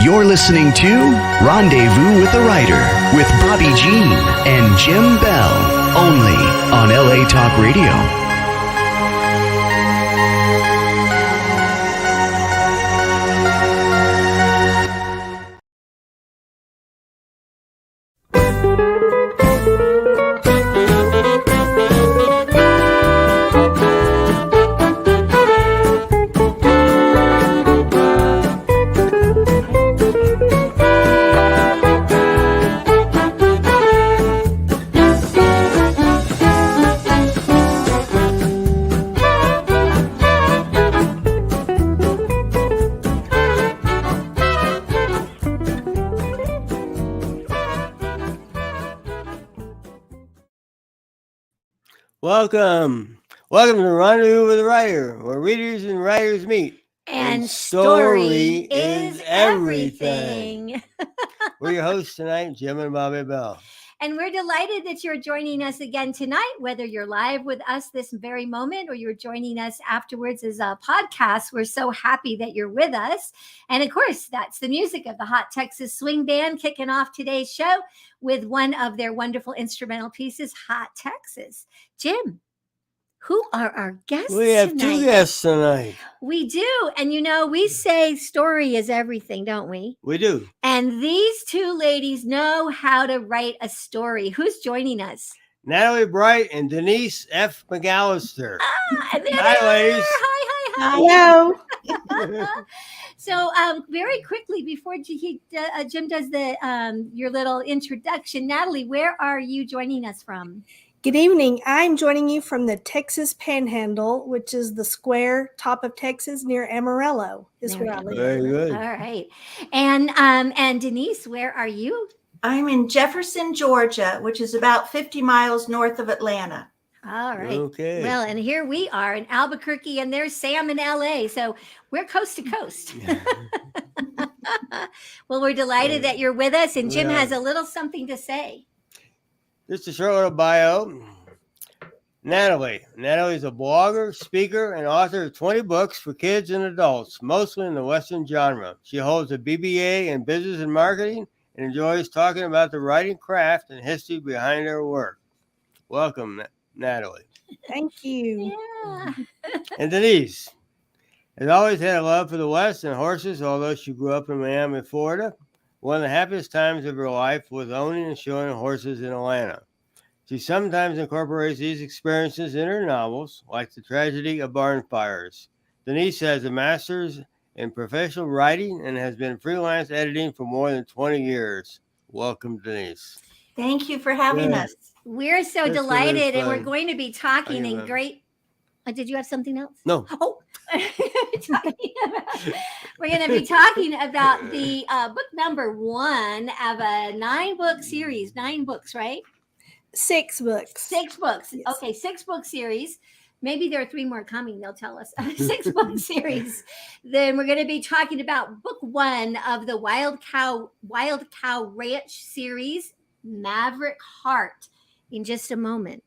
You're listening to Rendezvous with the Writer with Bobbi Jean and Jim Bell, only on LA Talk Radio. Welcome to Rendezvous with the Writer, where readers and writers meet. And story is everything. We're your hosts tonight, Jim and Bobbi Bell. And we're delighted that you're joining us again tonight, whether you're live with us this very moment or you're joining us afterwards as a podcast. We're so happy that you're with us. And of course, that's the music of the Hot Texas Swing Band kicking off today's show with one of their wonderful instrumental pieces, Hot Texas. Jim, who are our guests We have tonight? two guests tonight. We do. And you know, we say story is everything, don't we? We do. And these two ladies know how to write a story. Who's joining us? Natalie Bright and Denise F. McAllister. And there Hi, they are. ladies. Hi. Hello. So very quickly, before Jim does your little introduction, Natalie, where are you joining us from? Good evening. I'm joining you from the Texas Panhandle, which is the square top of Texas near Amarillo. Is where I live. Very good. All right. And Denise, where are you? I'm in Jefferson, Georgia, which is about 50 miles north of Atlanta. All right. Okay. Well, and here we are in Albuquerque, and there's Sam in LA. So we're coast to coast. Well, we're delighted that you're with us, and Jim has a little something to say. Just a short little bio. Natalie. Natalie's a blogger, speaker, and author of 20 books for kids and adults, mostly in the Western genre. She holds a BBA in business and marketing and enjoys talking about the writing craft and history behind her work. Welcome, Natalie. Thank you. Yeah. And Denise has always had a love for the West and horses, although she grew up in Miami, Florida. One of the happiest times of her life was owning and showing horses in Atlanta. She sometimes incorporates these experiences in her novels, like The Tragedy of Barn Fires. Denise has a master's in professional writing and has been freelance editing for more than 20 years. Welcome, Denise. Thank you for having us. We're so This delighted, is and we're fun. going to be talking Thank you, in ma'am. great. Did you have something else? No. Oh, we're going to be talking about the book number 1 of a 9-book series. 9 books, right? 6 books. 6 books. Yes. Okay, 6-book series. Maybe there are 3 more coming. They'll tell us. 6-book series. Then we're going to be talking about book 1 of the Wild Cow Ranch series, Maverick Heart, in just a moment.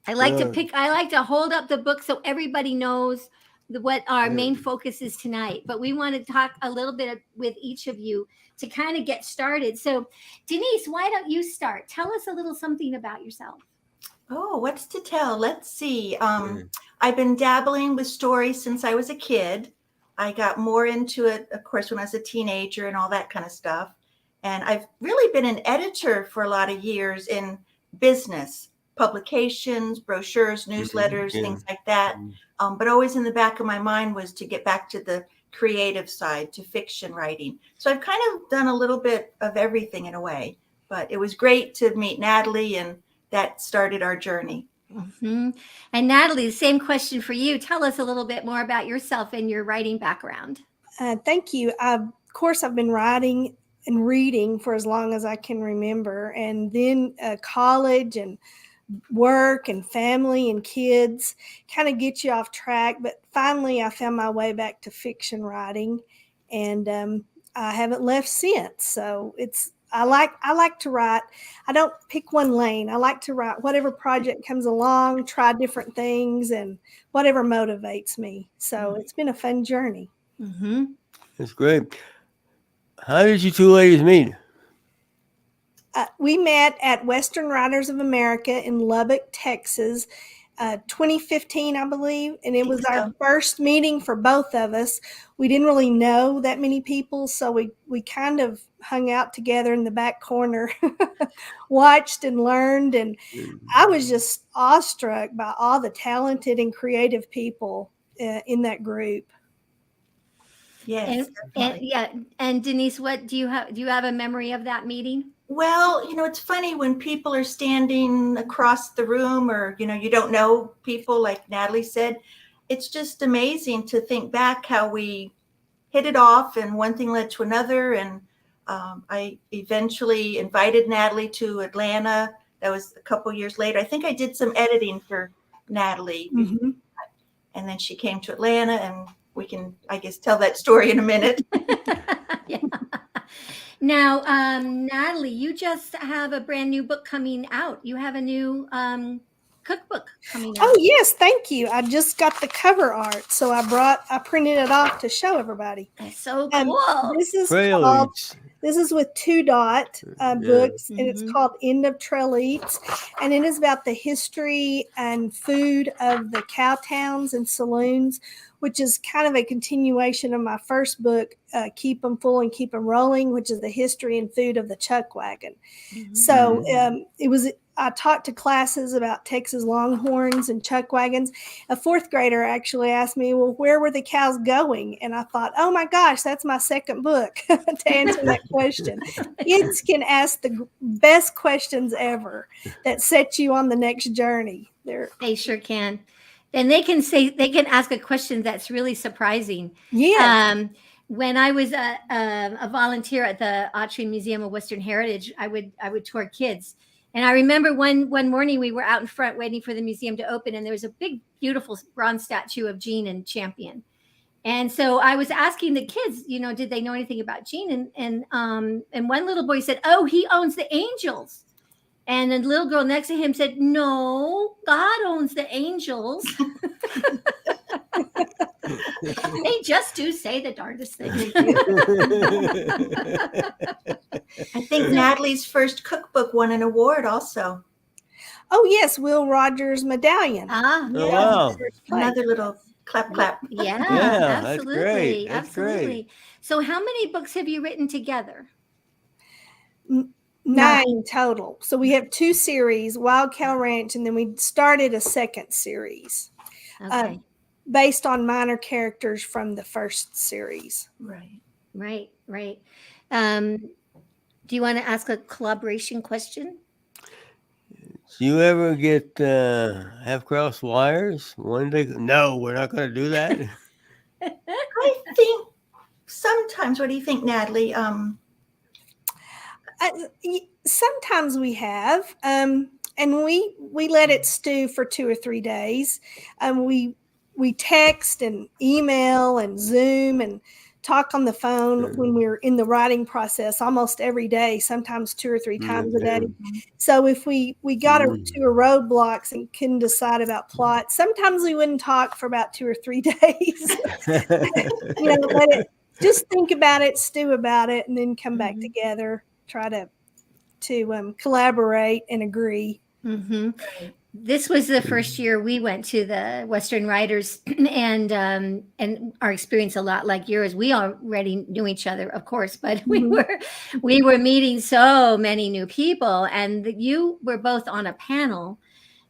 I like to hold up the book so everybody knows what our main focus is tonight. But we want to talk a little bit with each of you to kind of get started. So, Denise, why don't you start? Tell us a little something about yourself. Oh, what's to tell? Let's see. I've been dabbling with stories since I was a kid. I got more into it, of course, when I was a teenager and all that kind of stuff. And I've really been an editor for a lot of years in business, publications, brochures, newsletters, things like that. But always in the back of my mind was to get back to the creative side, to fiction writing. So I've kind of done a little bit of everything in a way. But it was great to meet Natalie, and that started our journey. Mm-hmm. And Natalie, the same question for you. Tell us a little bit more about yourself and your writing background. Thank you. Of course, I've been writing and reading for as long as I can remember. And then college and work and family and kids kind of get you off track. But finally, I found my way back to fiction writing, and I haven't left since. So I like to write. I don't pick one lane. I like to write whatever project comes along, try different things, and whatever motivates me. So it's been a fun journey. Mm-hmm. That's great. How did you two ladies meet? We met at Western Writers of America in Lubbock, Texas, 2015, I believe, and it was our first meeting for both of us. We didn't really know that many people, so we kind of hung out together in the back corner, watched and learned, and I was just awestruck by all the talented and creative people in that group. Yes. And Denise, what do you have? Do you have a memory of that meeting? Well, it's funny when people are standing across the room or, you don't know people, like Natalie said. It's just amazing to think back how we hit it off and one thing led to another. And I eventually invited Natalie to Atlanta. That was a couple years later. I think I did some editing for Natalie. Mm-hmm. And then she came to Atlanta, and we can, I guess, tell that story in a minute. Yeah. Now, Natalie, you just have a brand new book coming out. You have a new cookbook coming out. Oh yes, thank you. I just got the cover art, so I printed it off to show everybody. That's so cool. This is with 2 Dot books, and it's Mhm. called End of Trail Eats, and it is about the history and food of the cow towns and saloons, which is kind of a continuation of my first book, Keep 'em Full and Keep 'em Rolling, which is the history and food of the chuck wagon. Mhm. So I taught to classes about Texas Longhorns and chuck wagons. A 4th grader actually asked me, well, where were the cows going? And I thought, oh my gosh, that's my second book to answer that question. Kids can ask the best questions ever that set you on the next journey. They sure can. And they can ask a question that's really surprising. Yeah. When I was a volunteer at the Autry Museum of Western Heritage, I would tour kids. And I remember one morning we were out in front waiting for the museum to open, and there was a big, beautiful bronze statue of Gene and Champion. And so I was asking the kids, did they know anything about Gene? And one little boy said, "Oh, he owns the angels." And the little girl next to him said, "No, God owns the angels." They just do say the darndest thing. I think Natalie's first cookbook won an award also. Oh, yes, Will Rogers Medallion. Ah, Oh, wow. Another little clap. Yeah, that's absolutely. great. That's Absolutely. great. So how many books have you written together? 9 total. So we have 2 series, Wild Cow Ranch, and then we started a second series. Okay. Based on minor characters from the first series. Right. Do you want to ask a collaboration question? Do you ever get half-cross wires? One day? No, we're not going to do that. I think sometimes. What do you think, Natalie? Sometimes we have, and we let it stew for 2 or 3 days. We text and email and Zoom and talk on the phone when we're in the writing process almost every day, sometimes 2 or 3 times a day. So if we got to a roadblocks and couldn't decide about plot, sometimes we wouldn't talk for about 2 or 3 days. Let it just think about it, stew about it, and then come back together, try to collaborate and agree. Mm-hmm. This was the first year we went to the Western Writers, and our experience a lot like yours. We already knew each other, of course, but we were meeting so many new people, and you were both on a panel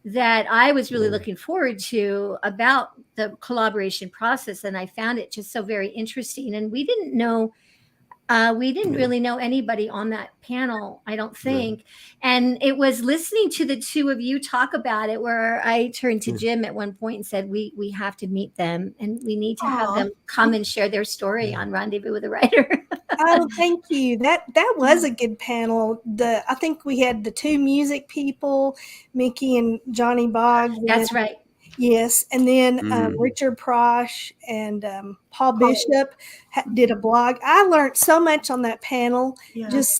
that I was really looking forward to about the collaboration process, and I found it just so very interesting. And we didn't really know anybody on that panel, I don't think. And it was listening to the two of you talk about it where I turned to Jim at one point and said, we have to meet them, and we need to have them come and share their story on Rendezvous with a Writer. Oh, thank you. That was a good panel. I think we had the 2 music people, Mickey and Johnny Boggs. That's right. Yes, and then Richard Prosh and Paul Bishop did a blog. I learned so much on that panel. Yeah. Just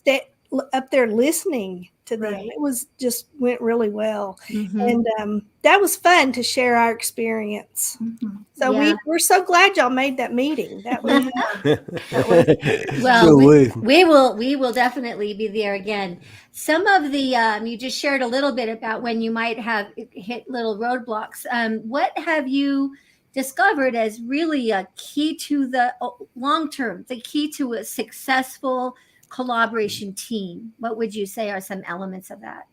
up there listening to them. Right. It was just went really well. Mhm. And that was fun to share our experience. Mhm. So Yeah. we're so glad y'all made that meeting. That was Well, So we will definitely be there again. Some of the you just shared a little bit about when you might have hit little roadblocks. What have you discovered as really a key to the long term, the key to a successful collaboration team? What would you say are some elements of that?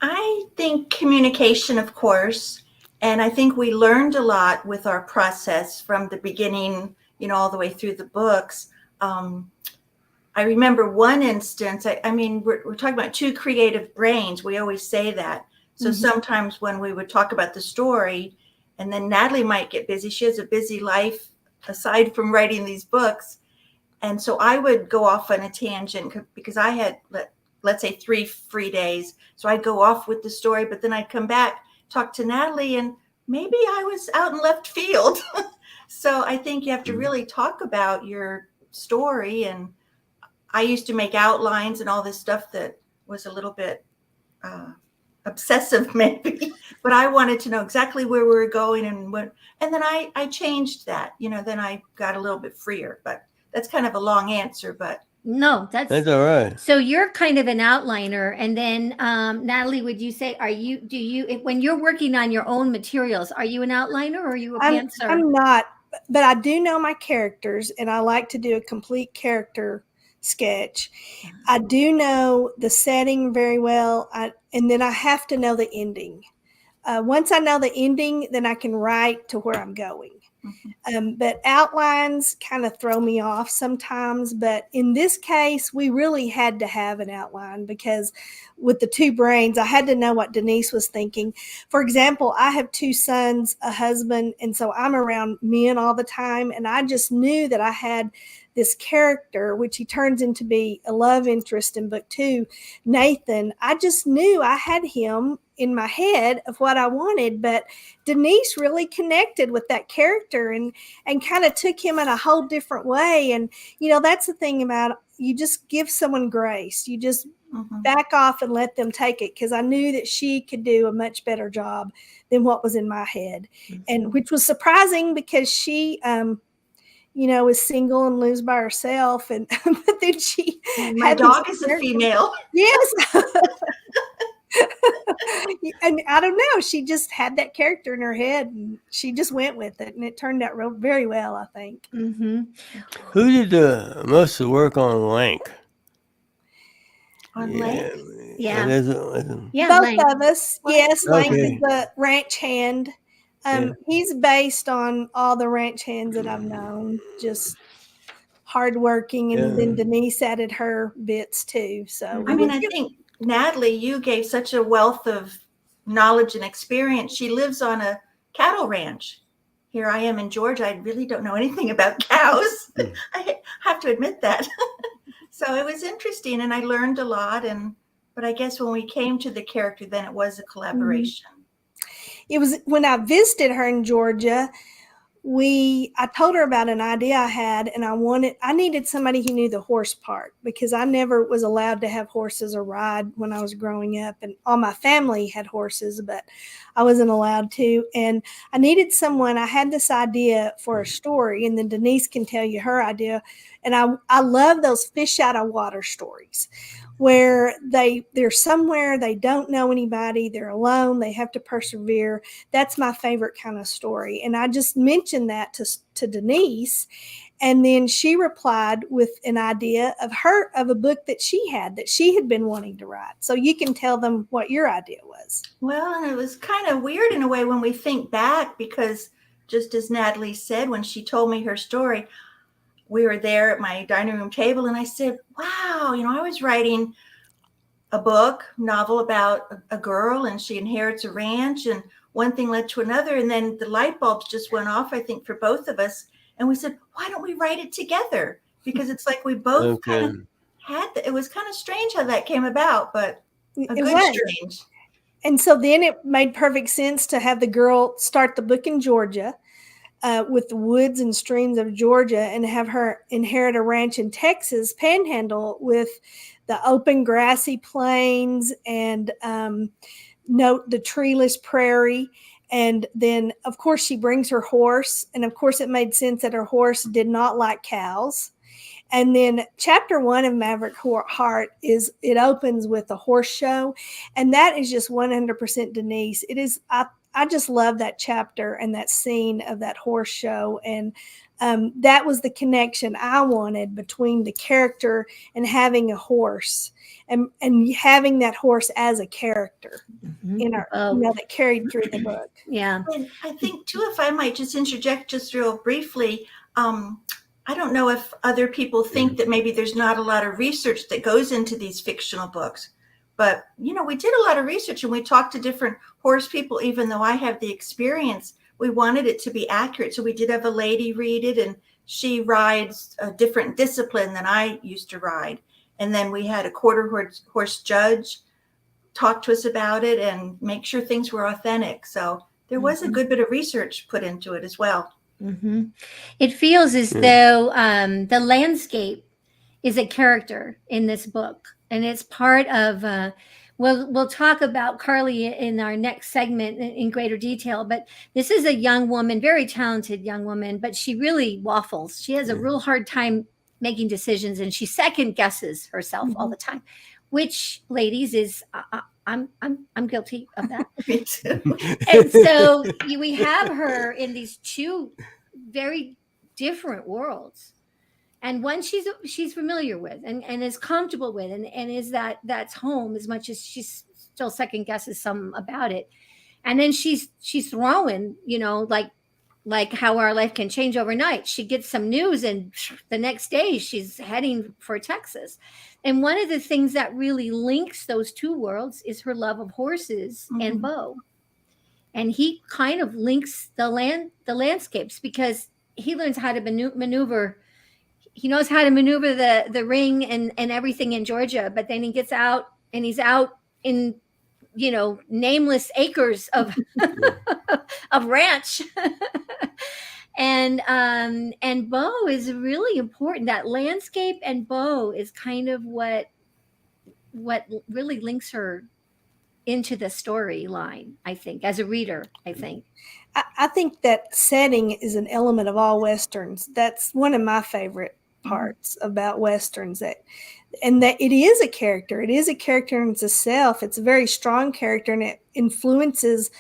I think communication, of course, and I think we learned a lot with our process from the beginning, all the way through the books. I remember one instance. I mean, we're talking about two creative brains. We always say that. So sometimes when we would talk about the story, and then Natalie might get busy. She has a busy life aside from writing these books. And so I would go off on a tangent because I had, let's say, 3 free days. So I'd go off with the story, but then I'd come back, talk to Natalie, and maybe I was out in left field. So I think you have to really talk about your story. And I used to make outlines and all this stuff that was a little bit obsessive maybe, but I wanted to know exactly where we were going and then I changed that, then I got a little bit freer, but that's kind of a long answer, but. No, that's all right. so you're kind of an outliner. And then Natalie, would you say, do you, when you're working on your own materials, are you an outliner or are you a pantser? I'm not, but I do know my characters, and I like to do a complete character sketch. I do know the setting very well, and then I have to know the ending. Once I know the ending, then I can write to where I'm going. But outlines kind of throw me off sometimes. But in this case, we really had to have an outline because with the two brains, I had to know what Denise was thinking. For example, I have 2 sons, a husband, and so I'm around men all the time. And I just knew that I had this character, which he turns into be a love interest in book 2, Nathan. I just knew I had him in my head of what I wanted, but Denise really connected with that character and kind of took him in a whole different way. And, that's the thing about, you just give someone grace. You just back off and let them take it. Cause I knew that she could do a much better job than what was in my head. And which was surprising because she, is single and lives by herself. And but then she my dog is a female. Yes. And I don't know, she just had that character in her head and she just went with it, and it turned out very well, I think. Mm-hmm. Who did most of the work on Lank? On Lank? Yeah. Both Lank. of us. Yes, Lank Okay. is the ranch hand. He's based on all the ranch hands that I've known, just hardworking, and then Denise added her bits too. So I mean, I think Natalie, you gave such a wealth of knowledge and experience. She lives on a cattle ranch. Here I am in Georgia. I really don't know anything about cows. I have to admit that. So it was interesting, and I learned a lot. But I guess when we came to the character, then it was a collaboration. It was when I visited her in Georgia. I told her about an idea I had, and I needed somebody who knew the horse part because I never was allowed to have horses or ride when I was growing up, and all my family had horses, but I wasn't allowed to. And I needed someone. I had this idea for a story, and then Denise can tell you her idea. And I love those fish out of water stories where they're somewhere, they don't know anybody, they're alone, they have to persevere. That's my favorite kind of story. And I just mentioned that to Denise, and then she replied with an idea of a book that she had been wanting to write. So you can tell them what your idea was. Well, and it was kind of weird in a way when we think back, because just as Natalie said, when she told me her story, we were there at my dining room table, and I said, wow, I was writing a novel about a girl, and she inherits a ranch, and one thing led to another. And then the light bulbs just went off, I think, for both of us. And we said, why don't we write it together? Because it's like we both kind of had it was kind of strange how that came about, but strange. And so then it made perfect sense to have the girl start the book in Georgia. with the woods and streams of Georgia and have her inherit a ranch in Texas Panhandle with the open grassy plains and note the treeless prairie. And then, of course, she brings her horse. And of course, it made sense that her horse did not like cows. And then chapter 1 of Maverick Heart it opens with a horse show. And that is just 100% Denise. It is, I just love that chapter and that scene of that horse show. And that was the connection I wanted between the character and having a horse and having that horse as a character in our, that carried through the book. Yeah. And I think too, if I might just interject just real briefly, I don't know if other people think that maybe there's not a lot of research that goes into these fictional books, but we did a lot of research and we talked to different horse people. Even though I have the experience, we wanted it to be accurate. So we did have a lady read it, and she rides a different discipline than I used to ride. And then we had a quarter horse judge talk to us about it and make sure things were authentic. So there was a good bit of research put into it as well. Mm-hmm. It feels as though the landscape is a character in this book, and it's part of. We'll talk about Carly in our next segment in greater detail. But this is a young woman, very talented young woman, but she really waffles. She has a real hard time making decisions, and she second guesses herself all the time. Which, ladies, is I'm guilty of that. Me too. And so we have her in these two very different worlds, and one she's familiar with and is comfortable with, and is that's home, as much as she's still second guesses some about it. And then she's throwing, like how our life can change overnight. She gets some news and the next day she's heading for Texas. And one of the things that really links those two worlds is her love of horses and Bo. And he kind of links the landscapes, because he learns how to maneuver. He knows how to maneuver the ring and everything in Georgia, but then he gets out and he's out in nameless acres of of ranch. And Bo is really important. That landscape and Bo is kind of what really links her into the storyline, I think, as a reader. I think that setting is an element of all Westerns. That's one of my favorite parts about Westerns, that it is a character. It is a character in itself. It's a very strong character, and it influences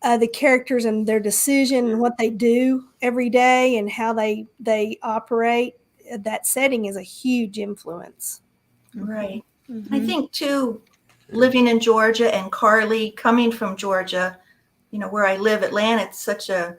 the characters and their decision and what they do every day and how they operate. That setting is a huge influence. Right. I think too, living in Georgia and Carly coming from Georgia, where I live, Atlanta, it's such a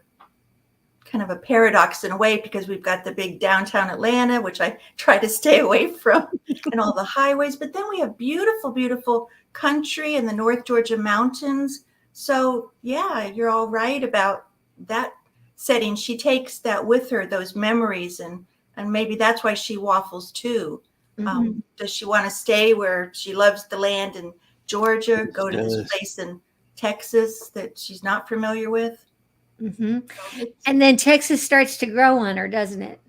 kind of a paradox in a way, because we've got the big downtown Atlanta, which I try to stay away from, and all the highways. But then we have beautiful, beautiful country in the North Georgia mountains. So yeah, you're all right about that setting. She takes that with her, those memories, and maybe that's why she waffles too. Does she want to stay where she loves the land in Georgia, go to this place in Texas that she's not familiar with? And then Texas starts to grow on her, doesn't it?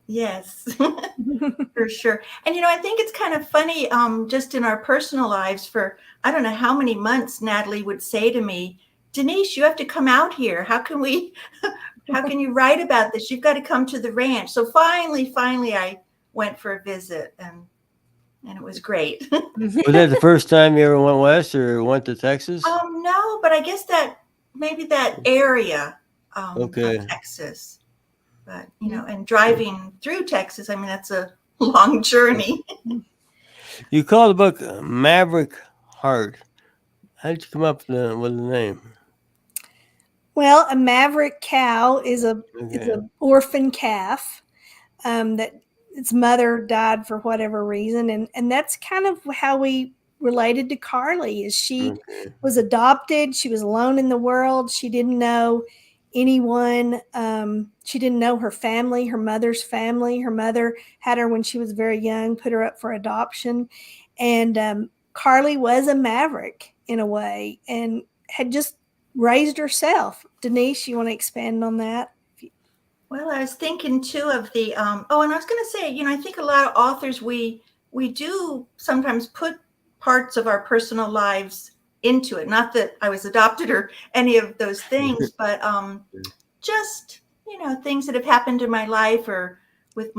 Yes, for sure. And I think it's kind of funny, just in our personal lives, for I don't know how many months Natalie would say to me, Denise, you have to come out here. How can you write about this? You've got to come to the ranch. So finally I went for a visit, and it was great. Was that the first time you ever went west or went to Texas? No, but I guess that maybe that area of Texas. But, and driving through Texas, I mean, that's a long journey. You call the book Maverick Heart. How did you come up with the name? Well, a maverick cow is an orphan calf that its mother died for whatever reason. And that's kind of how we related to Carly. Is she was adopted. She was alone in the world. She didn't know anyone. She didn't know her family, her mother's family. Her mother had her when she was very young, put her up for adoption. And Carly was a maverick in a way, and had just raised herself. Denise, you want to expand on that? Well, I was thinking too of the and I was going to say, I think a lot of authors we do sometimes put parts of our personal lives into it. Not that I was adopted or any of those things, but just things that have happened in my life, or with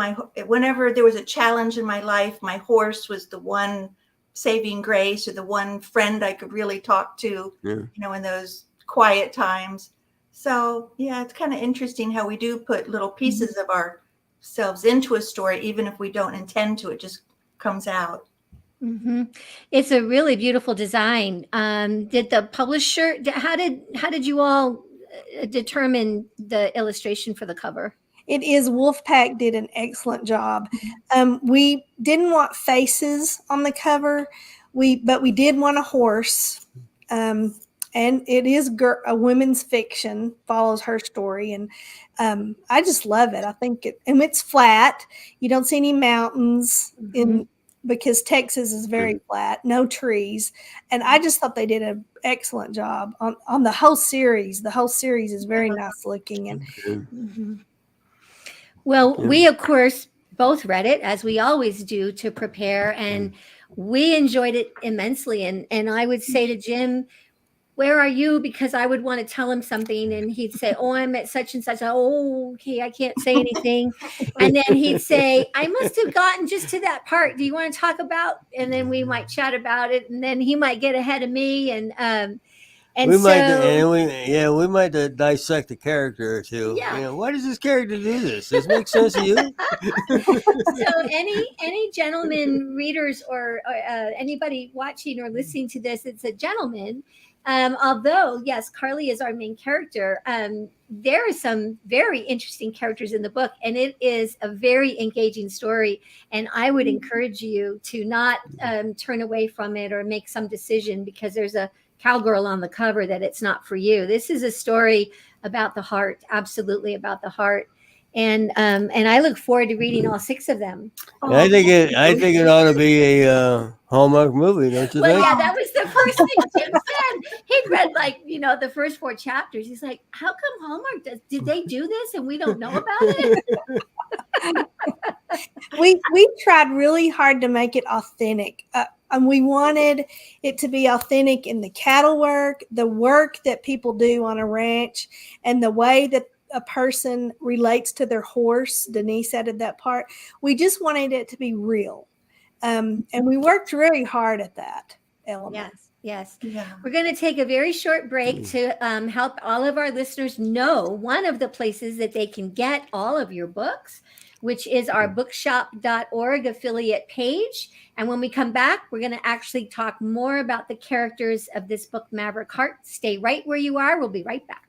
whenever there was a challenge in my life, my horse was the one saving grace, or the one friend I could really talk to, in those quiet times. So, yeah, it's kind of interesting how we do put little pieces of ourselves into a story, even if we don't intend to. It just comes out. Mm-hmm. It's a really beautiful design. Did the publisher? How did you all determine the illustration for the cover? It is Wolfpack did an excellent job. We didn't want faces on the cover, but we did want a horse. And it is a women's fiction, follows her story. And I just love it. I think and it's flat. You don't see any mountains because Texas is very flat, no trees. And I just thought they did an excellent job on the whole series. The whole series is very nice looking. And Well, we, of course, both read it, as we always do, to prepare. And we enjoyed it immensely. And I would say to Jim, where are you? Because I would want to tell him something, and he'd say, oh, I'm at such and such. Oh, okay, I can't say anything. And then he'd say, I must have gotten just to that part. Do you want to talk about? And then we might chat about it, and then he might get ahead of me. And we might dissect a character or two. Yeah. Why does this character do this? Does it make sense to you? So any gentlemen readers or anybody watching or listening to this, it's a gentleman. Although, yes, Carly is our main character. There are some very interesting characters in the book, and it is a very engaging story. And I would encourage you to not turn away from it or make some decision because there's a cowgirl on the cover that it's not for you. This is a story about the heart, absolutely about the heart. And I look forward to reading all 6 of them. I think it ought to be a Hallmark movie, don't you think? Yeah, that was the first thing Jim said. He'd read the first 4 chapters. He's like, how come Hallmark did they do this and we don't know about it? we tried really hard to make it authentic. And we wanted it to be authentic in the cattle work, the work that people do on a ranch, and the way that a person relates to their horse. Denise added that part. We just wanted it to be real. And we worked really hard at that element. Yes. Yeah. We're going to take a very short break to help all of our listeners know one of the places that they can get all of your books, which is our bookshop.org affiliate page. And when we come back, we're going to actually talk more about the characters of this book, Maverick Heart. Stay right where you are. We'll be right back.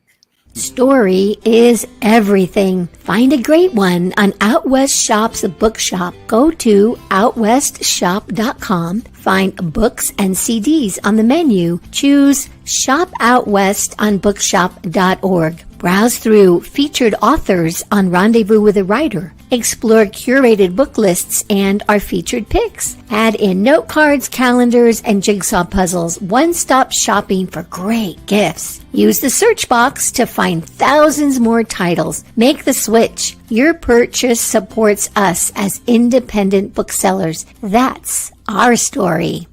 Story is everything. Find a great one on Out West Shop's bookshop. Go to outwestshop.com. Find books and CDs on the menu. Choose Shop Out West on bookshop.org. Browse through featured authors on Rendezvous with a Writer. Explore curated book lists and our featured picks. Add in note cards, calendars, and jigsaw puzzles. One-stop shopping for great gifts. Use the search box to find thousands more titles. Make the switch. Your purchase supports us as independent booksellers. That's our story.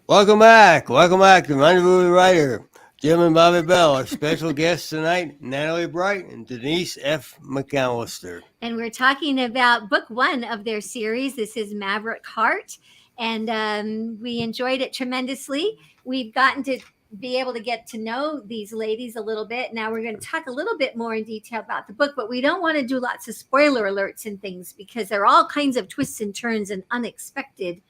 Welcome back to Rendezvous with a Writer. Jim and Bobbi Bell, our special guests tonight, Natalie Bright and Denise F. McAllister. And we're talking about book 1 of their series. This is Maverick Heart. And we enjoyed it tremendously. We've gotten to be able to get to know these ladies a little bit. Now we're going to talk a little bit more in detail about the book, but we don't want to do lots of spoiler alerts and things because there are all kinds of twists and turns and unexpected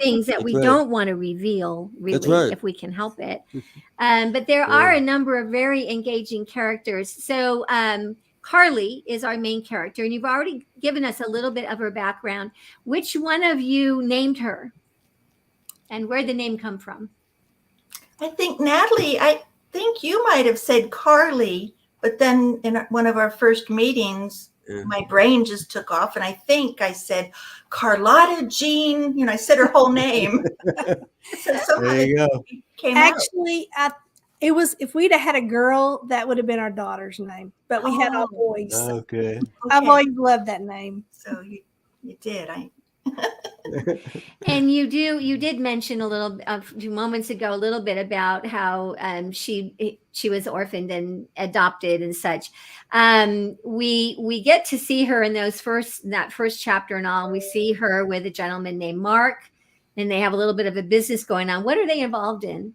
things that we don't want to reveal, really, if we can help it. But there are a number of very engaging characters. So Carly is our main character, and you've already given us a little bit of her background. Which one of you named her, and where'd the name come from? I think Natalie, I think you might have said Carly, but then in one of our first meetings, my brain just took off, and I think I said Carlotta Jean. I said her whole name. So there you go. Came Actually, It was, if we'd have had a girl, that would have been our daughter's name. But we had all Oh, boys. So Okay. I've okay. always loved that name. So you did. And you did mention a few moments ago a little bit about how she was orphaned and adopted and such. We get to see her in that first chapter and all. We see her with a gentleman named Mark, and they have a little bit of a business going on. What are they involved in?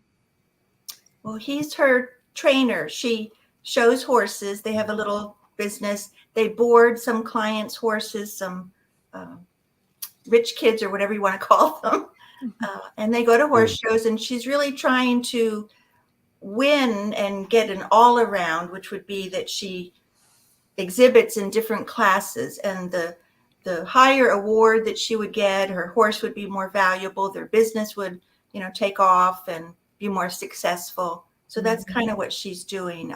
Well, he's her trainer. She shows horses. They have a little business. They board some clients' horses, some rich kids or whatever you want to call them. And they go to horse shows, and she's really trying to win and get an all around, which would be that she exhibits in different classes. And the higher award that she would get, her horse would be more valuable. Their business would, take off and be more successful. So that's kind of what she's doing.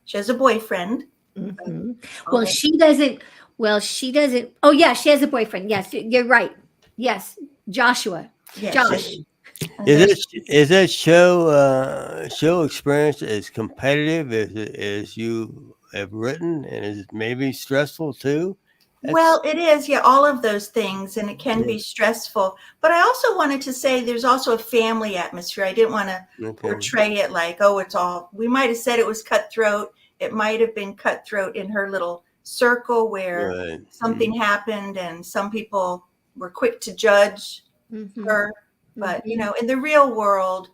She has a boyfriend. Mm-hmm. Well, she doesn't. Oh, yeah, she has a boyfriend. Yes, you're right. Yes, Joshua. Yes. Josh. Is that show experience as competitive as you have written, and is it maybe stressful too? Well, it is, yeah, all of those things, and it can be stressful. But I also wanted to say there's also a family atmosphere. I didn't want to portray it like, it's all, we might have said it was cutthroat. It might have been cutthroat in her little circle where something happened and some people were quick to judge her. But, in the real world,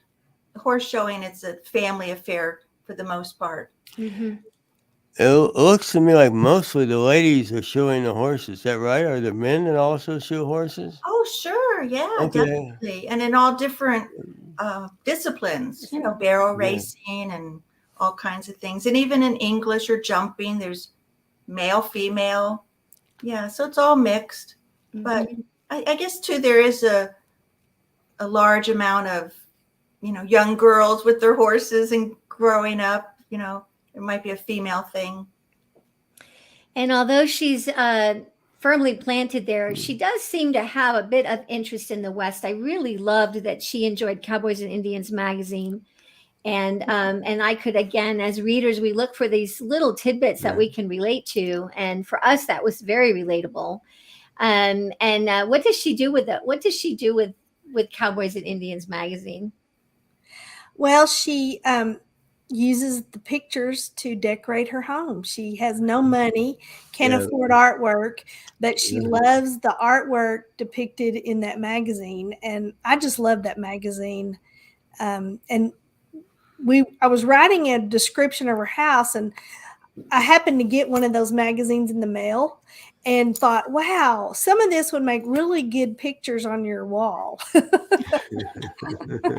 horse showing, it's a family affair for the most part. Mm-hmm. It looks to me like mostly the ladies are showing the horses. Is that right? Are there men that also show horses? Oh, sure. Yeah, definitely. And in all different disciplines, barrel racing and all kinds of things. And even in English or jumping, there's male, female. Yeah, so it's all mixed. But I guess, too, there is a large amount of, young girls with their horses and growing up, it might be a female thing. And although she's firmly planted there, she does seem to have a bit of interest in the West. I really loved that she enjoyed Cowboys and Indians magazine. And I could, again, as readers, we look for these little tidbits that we can relate to. And for us, that was very relatable. And what does she do with it? What does she do with Cowboys and Indians magazine? Well, she uses the pictures to decorate her home. She has no money, can't afford artwork, but she loves the artwork depicted in that magazine. And I just love that magazine. And I was writing a description of her house, and I happened to get one of those magazines in the mail and thought, wow, some of this would make really good pictures on your wall.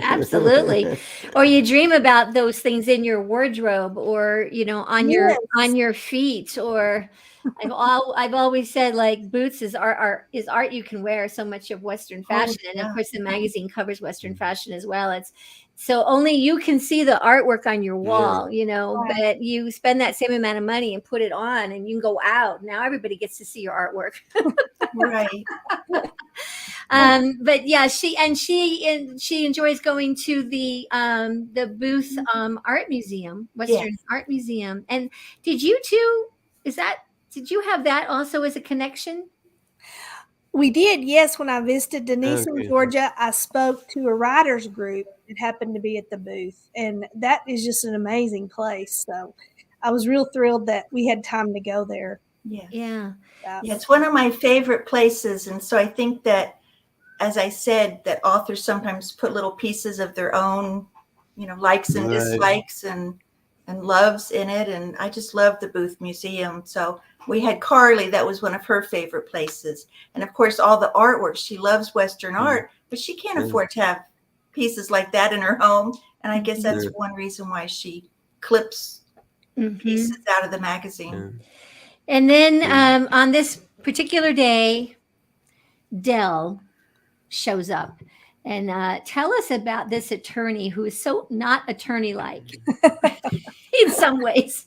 Absolutely. Or you dream about those things in your wardrobe, or, on your feet, or I've always said, like, boots is art you can wear. So much of Western fashion. And of course the magazine covers Western fashion as well. It's so only you can see the artwork on your wall, but you spend that same amount of money and put it on, and you can go out. Now everybody gets to see your artwork. Right. But yeah, she enjoys going to the Booth Art Museum, Western Art Museum. And did you you have that also as a connection? We did, yes. When I visited Denise in Georgia, I spoke to a writers group that happened to be at the booth, and that is just an amazing place. So I was real thrilled that we had time to go there. Yeah. It's one of my favorite places. And so I think that, as I said, that authors sometimes put little pieces of their own, likes and dislikes and loves in it. And I just love the Booth Museum. So we had Carly, that was one of her favorite places. And of course, all the artwork. She loves Western art, but she can't afford to have pieces like that in her home. And I guess that's one reason why she clips pieces out of the magazine. And then on this particular day, Dell shows up. And tell us about this attorney who is so not attorney-like in some ways.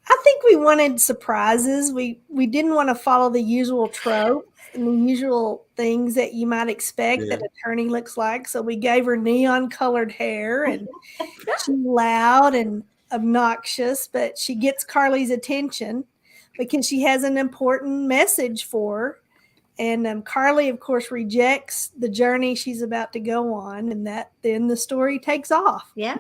I think we wanted surprises. We didn't want to follow the usual trope. and the usual things that you might expect that attorney looks like. So we gave her neon colored hair, and she's loud and obnoxious, but she gets Carly's attention because she has an important message for her. And Carly, of course, rejects the journey she's about to go on, and then the story takes off. Yeah.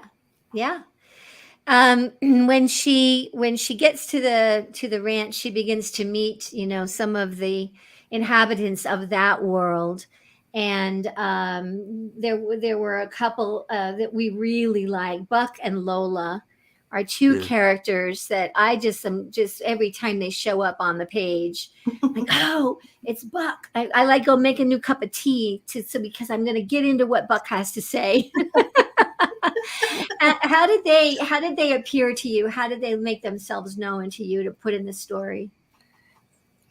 When she gets to the ranch, she begins to meet, some of the inhabitants of that world. And there were a couple that we really like. Buck and Lola are two characters that I just every time they show up on the page, like, oh, it's Buck. I like go make a new cup of tea because I'm going to get into what Buck has to say. How did they appear to you? How did they make themselves known to you to put in the story?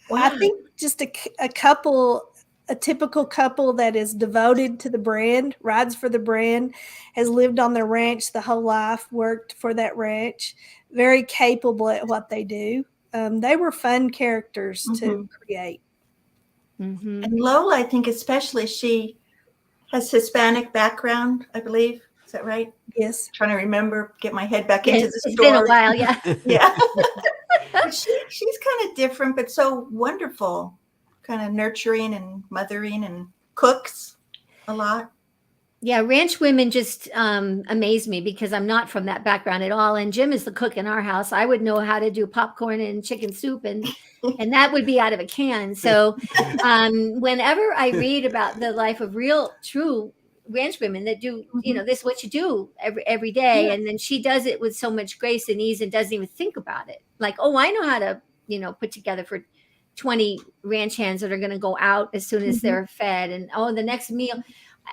Well, I think just a typical couple that is devoted to the brand, rides for the brand, has lived on their ranch the whole life, worked for that ranch, very capable at what they do. They were fun characters to create. Mm-hmm. And Lola, I think especially, she has Hispanic background, I believe. Is that right? Yes. Trying to remember, get my head back into the story. It's been a while, yeah. Yeah. But she's kind of different, but so wonderful, kind of nurturing and mothering, and cooks a lot. Yeah, ranch women just amaze me because I'm not from that background at all. And Jim is the cook in our house. I would know how to do popcorn and chicken soup, and that would be out of a can. So whenever I read about the life of real, true ranch women that do, this is what you do every day. And then she does it with so much grace and ease and doesn't even think about it. Like, oh, I know how to, put together for 20 ranch hands that are going to go out as soon as they're fed. And, the next meal.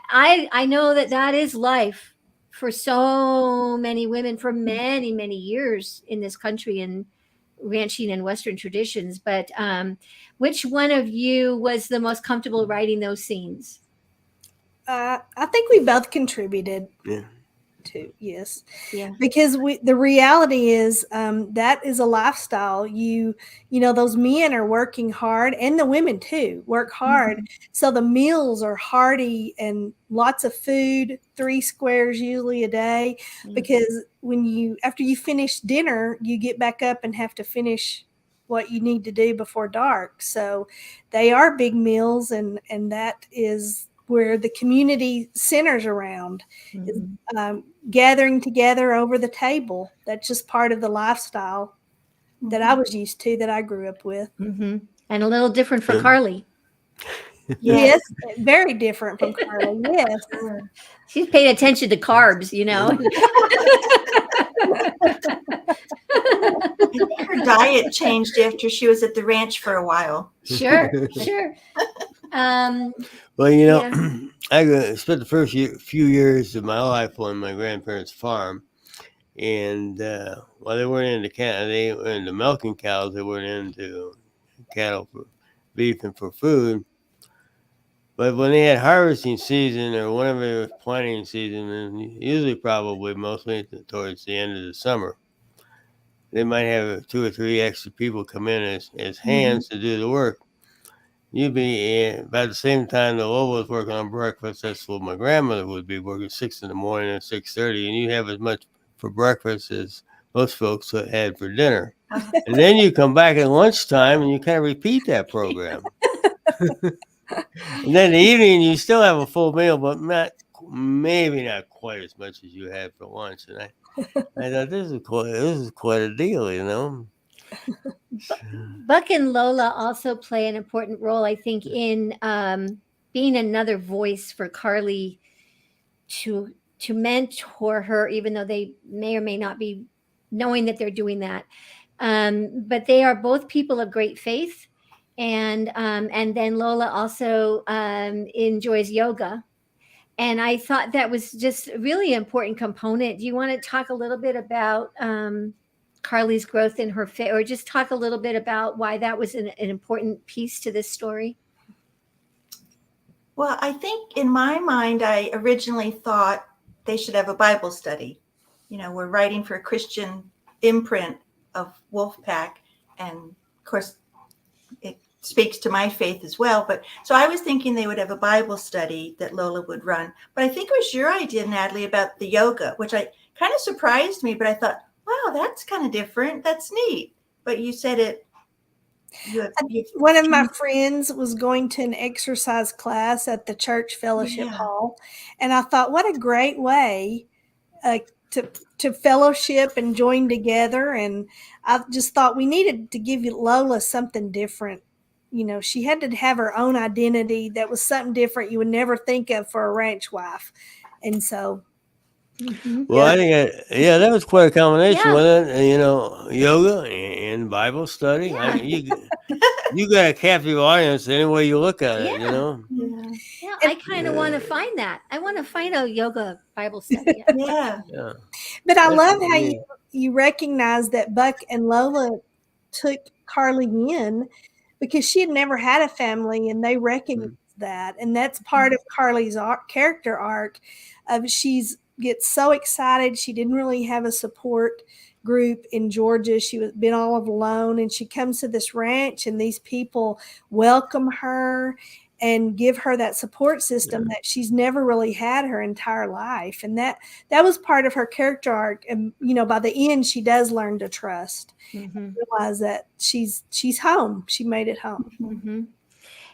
I know that is life for so many women for many, many years in this country and ranching and Western traditions. But which one of you was the most comfortable writing those scenes? I think we both contributed. Yeah. Yes. Yeah. Because the reality is that is a lifestyle. Those men are working hard, and the women too work hard. So the meals are hearty and lots of food, 3 squares usually a day, because after you finish dinner, you get back up and have to finish what you need to do before dark. So they are big meals, and that is where the community centers around, is gathering together over the table. That's just part of the lifestyle that I was used to, that I grew up with. And a little different for Carly. Yes, very different from Carly. Yes. She's paid attention to carbs, I think her diet changed after she was at the ranch for a while. Sure. Well, I spent the first few years of my life on my grandparents' farm, and while they weren't into cattle, they were into milking cows. They weren't into cattle for beef and for food. But when they had harvesting season, or whenever it was planting season, and usually probably mostly towards the end of the summer, they might have 2 or 3 extra people come in as hands to do the work. You'd be about the same time the Lola was working on breakfast. That's what my grandmother would be working, 6 in the morning and 6:30, and you have as much for breakfast as most folks had for dinner. And then you come back at lunchtime and you kind of repeat that program. And then in the evening you still have a full meal, but maybe not quite as much as you had for lunch. And I thought this is quite a deal, Buck and Lola also play an important role, I think, in being another voice for Carly to mentor her, even though they may or may not be knowing that they're doing that. But they are both people of great faith. And then Lola also enjoys yoga. And I thought that was just a really important component. Do you want to talk a little bit about Carly's growth in her faith, or just talk a little bit about why that was an important piece to this story? Well, I think in my mind, I originally thought they should have a Bible study. We're writing for a Christian imprint of Wolfpack. And of course, it speaks to my faith as well. But so I was thinking they would have a Bible study that Lola would run. But I think it was your idea, Natalie, about the yoga, which I kind of surprised me. But I thought, wow, that's kind of different. That's neat. But you said it. One of my friends was going to an exercise class at the church fellowship hall, and I thought, what a great way to fellowship and join together. And I just thought we needed to give Lola something different. You know, she had to have her own identity that was something different you would never think of for a ranch wife. And so Well, I think, that was quite a combination, Yeah. wasn't it? You know, yoga and Bible study. Yeah. I mean, you got a captive audience any way you look at it, you Yeah. know? Yeah, I kind of want to find that. I want to find a yoga Bible study. Yeah. Yeah. but I love how you recognize that Buck and Lola took Carly in because she had never had a family, and they recognized that. And that's part of Carly's character arc. She's gets so excited. She didn't really have a support group in Georgia. She was been all alone, and she comes to this ranch, and these people welcome her and give her that support system that she's never really had her entire life. And that was part of her character arc. And, you know, by the end, she does learn to trust, realize that she's home. She made it home.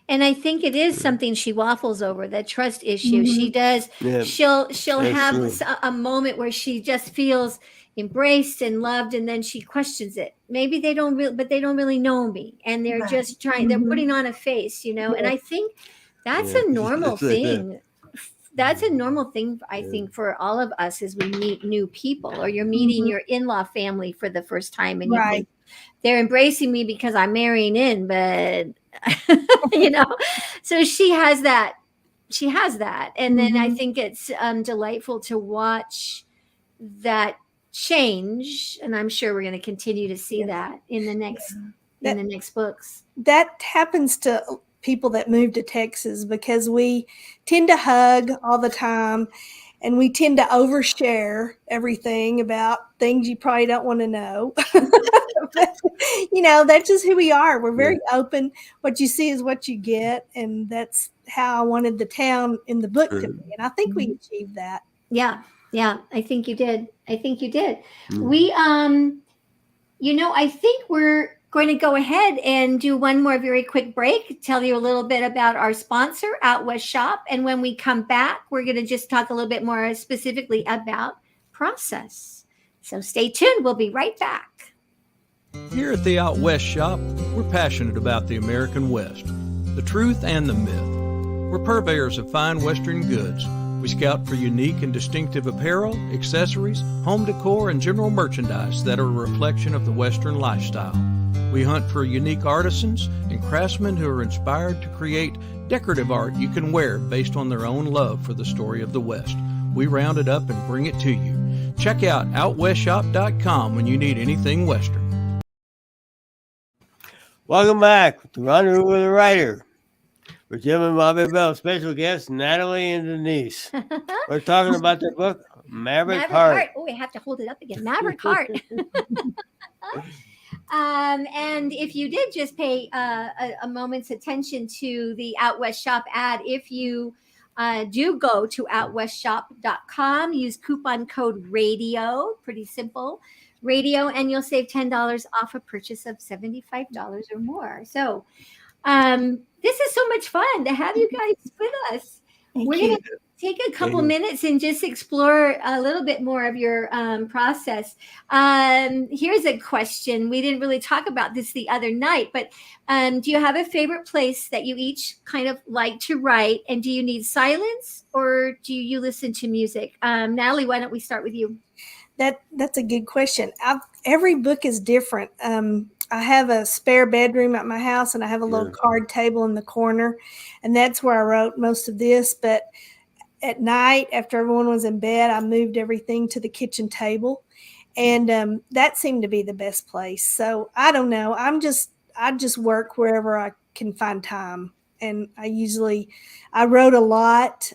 And I think it is something she waffles over, that trust issue. She does. Yeah, she'll have true. a moment where she just feels embraced and loved, and then she questions it. Maybe they don't but they don't really know me, and they're just trying. They're putting on a face, you know. And I think that's a normal thing. That's a normal thing, I think, for all of us as we meet new people, or you're meeting your in-law family for the first time, and you think they're embracing me because I'm marrying in, but you know. So she has that. And then I think it's delightful to watch that change, and I'm sure we're going to continue to see that in the next in the next books. That happens to people that move to Texas because we tend to hug all the time, and we tend to overshare everything about things you probably don't want to know. But, you know, that's just who we are. We're very open. What you see is what you get, and that's how I wanted the town in the book to be. And I think we achieved that. Yeah, I think you did. We, you know, I think we're going to go ahead and do one more very quick break, tell you a little bit about our sponsor, Out West Shop. And when we come back, we're going to just talk a little bit more specifically about process. So stay tuned. We'll be right back. Here at the Out West Shop, we're passionate about the American West, the truth and the myth. We're purveyors of fine Western goods. We scout for unique and distinctive apparel, accessories, home decor, and general merchandise that are a reflection of the Western lifestyle. We hunt for unique artisans and craftsmen who are inspired to create decorative art you can wear based on their own love for the story of the West. We round it up and bring it to you. Check out OutWestShop.com when you need anything Western. Welcome back to Rendezvous with a Writer with Jim and Bobbi Bell. Special guests Natalie and Denise. We're talking about the book Maverick Heart. Oh, we have to hold it up again. Maverick Heart. And if you did just pay a moment's attention to the Out West Shop ad, if you do go to outwestshop.com, use coupon code RADIO, pretty simple, RADIO, and you'll save $10 off a purchase of $75 or more. So this is so much fun to have you guys with us. We're going to take a couple minutes and just explore a little bit more of your process. Here's a question. We didn't really talk about this the other night, but do you have a favorite place that you each kind of like to write? And do you need silence, or do you listen to music? Natalie, why don't we start with you? That's a good question. Every book is different. I have a spare bedroom at my house, and I have a little card table in the corner, and that's where I wrote most of this. But at night, after everyone was in bed, I moved everything to the kitchen table, and that seemed to be the best place. So I don't know. I just work wherever I can find time. And I wrote a lot,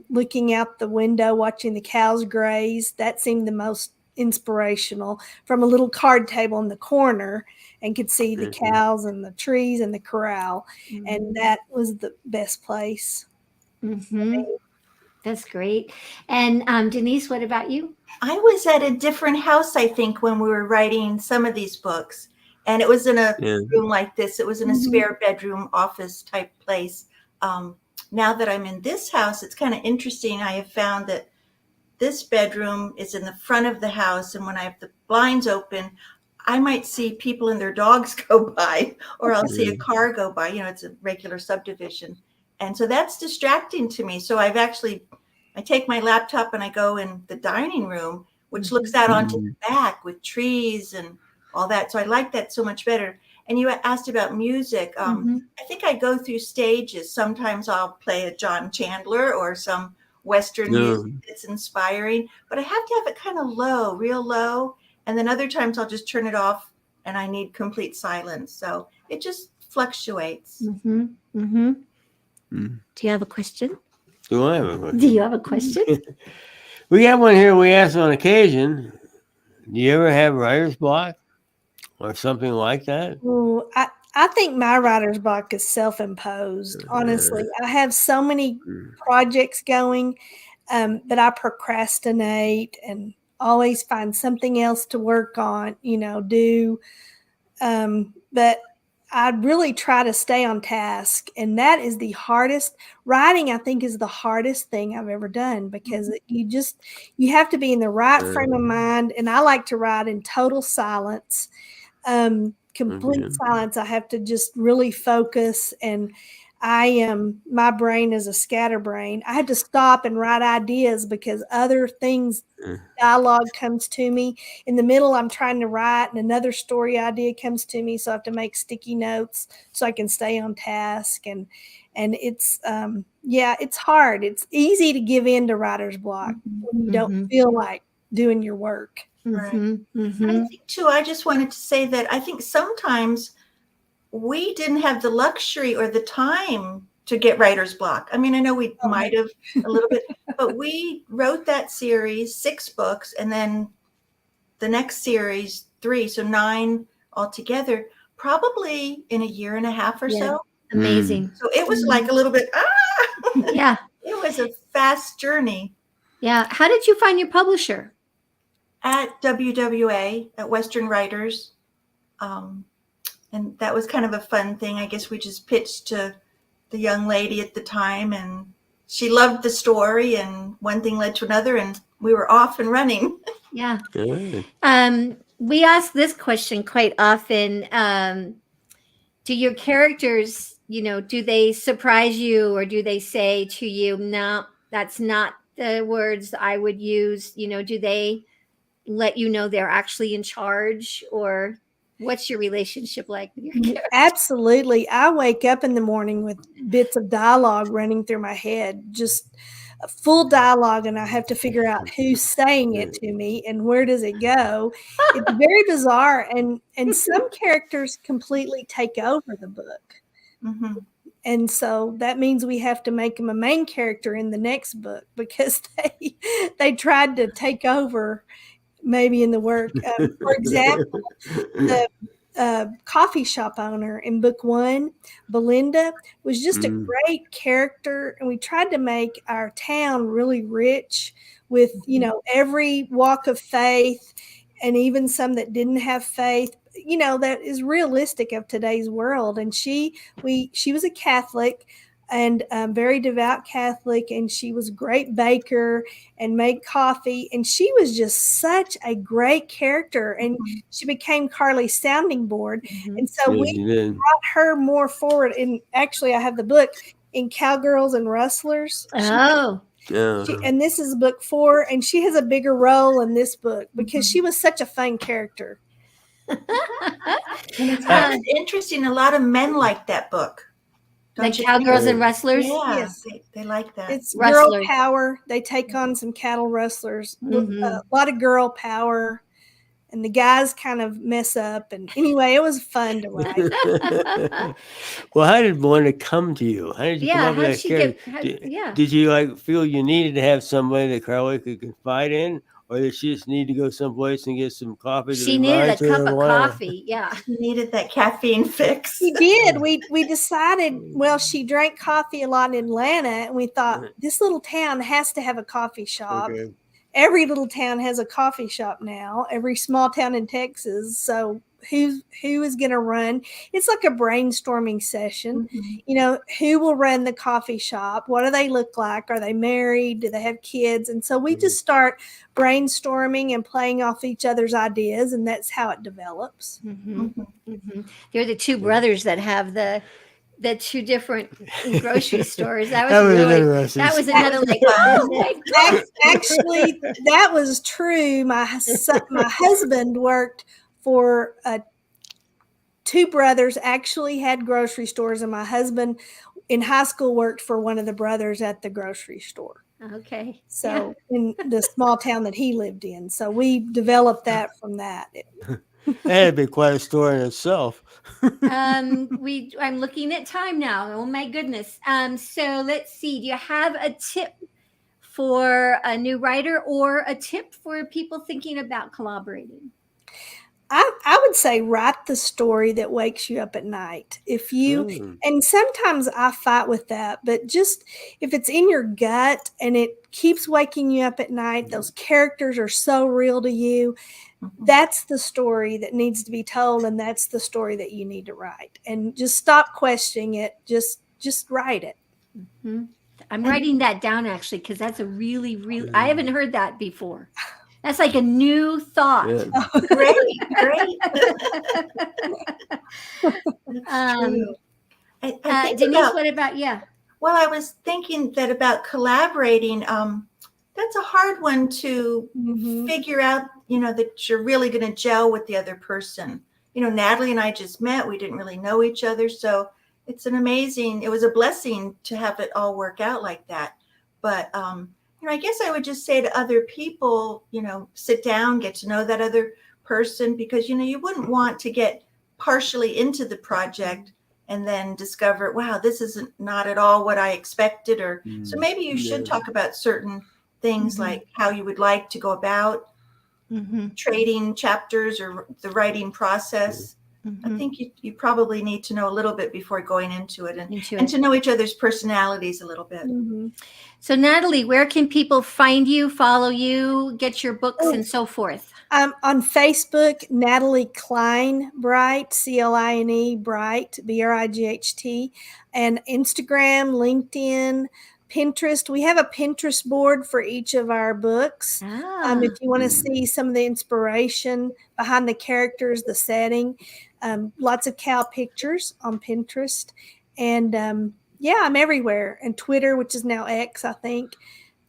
looking out the window, watching the cows graze. That seemed the most inspirational from a little card table in the corner and could see the Mhm. cows and the trees and the corral. Mm-hmm. And that was the best place. Mm-hmm. That's great. And Denise, what about you? I was at a different house, I think, when we were writing some of these books. And it was in a Yeah. room like this. It was in a Mhm. spare bedroom office type place. Now that I'm in this house, it's kind of interesting. I have found that this bedroom is in the front of the house. And when I have the blinds open, I might see people and their dogs go by, or I'll see a car go by. You know, it's a regular subdivision. And so that's distracting to me. So I take my laptop and I go in the dining room, which looks out onto the back with trees and all that. So I like that so much better. And you asked about music. Mm-hmm. I think I go through stages. Sometimes I'll play a John Chandler or some Western music that's inspiring, but I have to have it kind of low, real low. And then other times I'll just turn it off and I need complete silence. So it just fluctuates. Mm-hmm. Mm-hmm. Mm. Do you have a question? Do I have a question? Do you have a question? We got one here we ask on occasion. Do you ever have writer's block or something like that? Ooh, I think my writer's block is self-imposed. Honestly, I have so many projects going that I procrastinate and always find something else to work on, do. But I really try to stay on task. And that is the hardest. Writing, I think, is the hardest thing I've ever done because you have to be in the right frame of mind. And I like to write in total silence. Complete silence. I have to just really focus, and my brain is a scatterbrain. I had to stop and write ideas because other things, dialogue comes to me in the middle. I'm trying to write and another story idea comes to me. So I have to make sticky notes so I can stay on task. And it's, it's hard. It's easy to give in to writer's block when you don't feel like doing your work. Right. Mm-hmm. I think too, I just wanted to say that I think sometimes we didn't have the luxury or the time to get writer's block. I mean, I know we might have a little bit, but we wrote that series, 6 books, and then the next series, 3, so 9 altogether, probably in a year and a half or so. Amazing. So it was like a little bit, Yeah. It was a fast journey. Yeah. How did you find your publisher? At WWA, at Western Writers. And that was kind of a fun thing. I guess we just pitched to the young lady at the time, and she loved the story, and one thing led to another, and we were off and running. Yeah. Good. We ask this question quite often. Do your characters, do they surprise you, or do they say to you, no, that's not the words I would use? Do they let you know they're actually in charge, or what's your relationship like with your characters? Absolutely. I wake up in the morning with bits of dialogue running through my head, just a full dialogue, and I have to figure out who's saying it to me and where does it go. It's very bizarre, and some characters completely take over the book. Mm-hmm. And so that means we have to make them a main character in the next book because they tried to take over maybe in the work. For example, the coffee shop owner in book 1, Belinda, was just a great character. And we tried to make our town really rich with, every walk of faith and even some that didn't have faith, that is realistic of today's world. And she was a Catholic, and very devout Catholic, and she was a great baker and made coffee, and she was just such a great character, and she became Carly's sounding board. And so we brought her more forward. And actually, I have the book in Cowgirls and Rustlers. And this is book 4, and she has a bigger role in this book because she was such a fun character. And it's kind of interesting. A lot of men like that book. Like Cowgirls and Rustlers? Yeah, yes. They like that. It's Rustlers. girl power. They take on some cattle rustlers. A lot of girl power. And the guys kind of mess up. And anyway, it was fun to write. Well, how did Belinda come to you? How did you come up with that character? Did you feel you needed to have somebody that Carly could confide in? or did she just need to go someplace and get some coffee? She needed a cup of coffee. Yeah. She needed that caffeine fix. She did. We decided, well, she drank coffee a lot in Atlanta, and we thought this little town has to have a coffee shop. Okay. Every little town has a coffee shop now, every small town in Texas. So who is going to run? It's like a brainstorming session. Who will run the coffee shop? What do they look like? Are they married? Do they have kids? And so we just start brainstorming and playing off each other's ideas, and that's how it develops. They're the two brothers that have the two different grocery stores. That was another Actually, that was true. My husband worked for two brothers actually had grocery stores, and my husband in high school worked for one of the brothers at the grocery store. Okay. So in the small town that he lived in. So we developed that from that. That'd be quite a story in itself. I'm looking at time now. Oh my goodness. So let's see. Do you have a tip for a new writer or a tip for people thinking about collaborating? I would say write the story that wakes you up at night. If you, and sometimes I fight with that, but just if it's in your gut and it keeps waking you up at night, those characters are so real to you. That's the story that needs to be told, and that's the story that you need to write. And just stop questioning it. Just write it. I'm writing that down actually, because that's a really I haven't heard that before. That's like a new thought. Yeah. Great. Denise, what about you? Well, I was thinking that about collaborating. That's a hard one to figure out, that you're really going to gel with the other person. Natalie and I just met. We didn't really know each other. So it was a blessing to have it all work out like that. But, I guess I would just say to other people, sit down, get to know that other person, because, you wouldn't want to get partially into the project and then discover, wow, this isn't not at all what I expected. Or so maybe you should talk about certain things like how you would like to go about trading chapters or the writing process. I think you probably need to know a little bit before going into it and to know each other's personalities a little bit. So Natalie, where can people find you, follow you, get your books and so forth? On Facebook, Natalie Klein Bright, Cline Bright, Bright, and Instagram, LinkedIn, Pinterest. We have a Pinterest board for each of our books. If you want to see some of the inspiration behind the characters, the setting, lots of cow pictures on Pinterest. And I'm everywhere. And Twitter, which is now X, I think.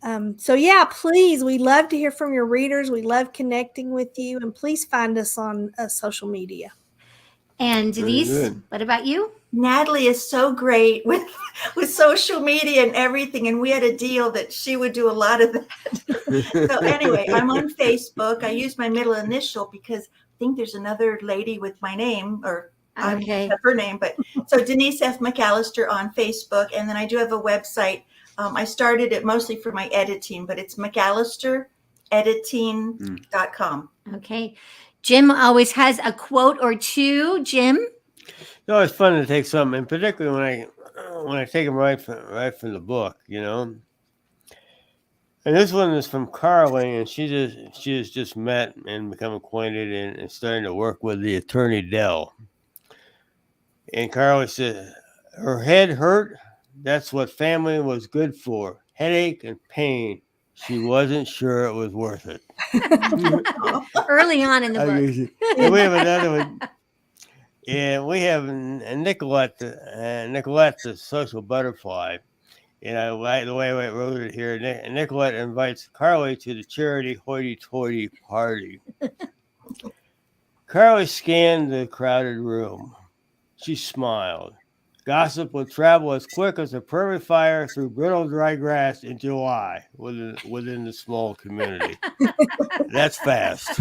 Please, we love to hear from your readers. We love connecting with you. And please find us on social media. And Denise, what about you? Natalie is so great with social media and everything. And we had a deal that she would do a lot of that. So anyway, I'm on Facebook. I use my middle initial because I think there's another lady with my name, or I have her name. But so Denise F. McAllister on Facebook. And then I do have a website. I started it mostly for my editing, but it's McAllisterEditing.com. Okay. Jim always has a quote or two. Jim? It's always fun to take something, and particularly when I take them right from the book, And this one is from Carly, and she has just met and become acquainted and starting to work with the attorney Dell. And Carly said, her head hurt. That's what family was good for. Headache and pain. She wasn't sure it was worth it. Early on in the book. And we have another one. Yeah, we have Nicolette the social butterfly. And I like the way I wrote it here. Nicolette invites Carly to the charity hoity-toity party. Carly scanned the crowded room. She smiled. Gossip would travel as quick as a prairie fire through brittle dry grass in July within the small community. That's fast.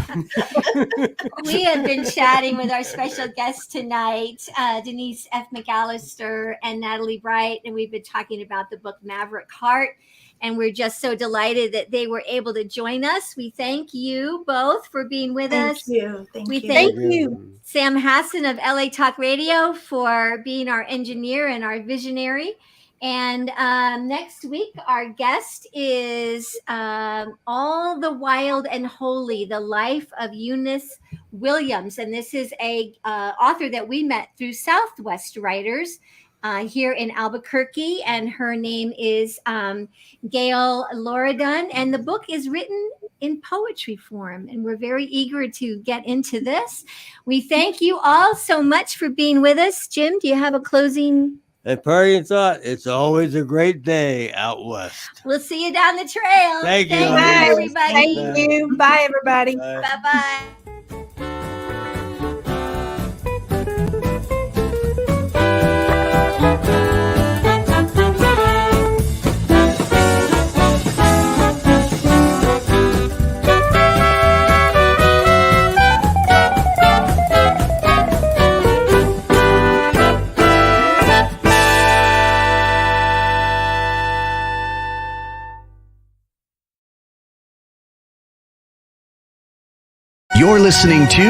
We have been chatting with our special guests tonight, Denise F. McAllister and Natalie Bright, and we've been talking about the book Maverick Heart. And we're just so delighted that they were able to join us. We thank you both for being with us. Thank you. Thank We you. thank you. Sam Hassan of LA Talk Radio for being our engineer and our visionary. And next week, our guest is All the Wild and Holy, The Life of Eunice Williams. And this is a author that we met through Southwest Writers here in Albuquerque. And her name is Gail Loredan. And the book is written in poetry form. And we're very eager to get into this. We thank you all so much for being with us. Jim, do you have a closing? And parting thought, it's always a great day out west. We'll see you down the trail. Thank you. Bye. everybody. Thank you. Bye, everybody. Bye. Bye-bye. You're listening to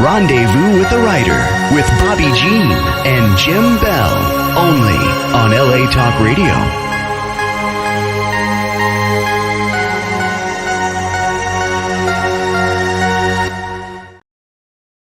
Rendezvous with the Writer with Bobbi Jean and Jim Bell, only on LA Talk Radio.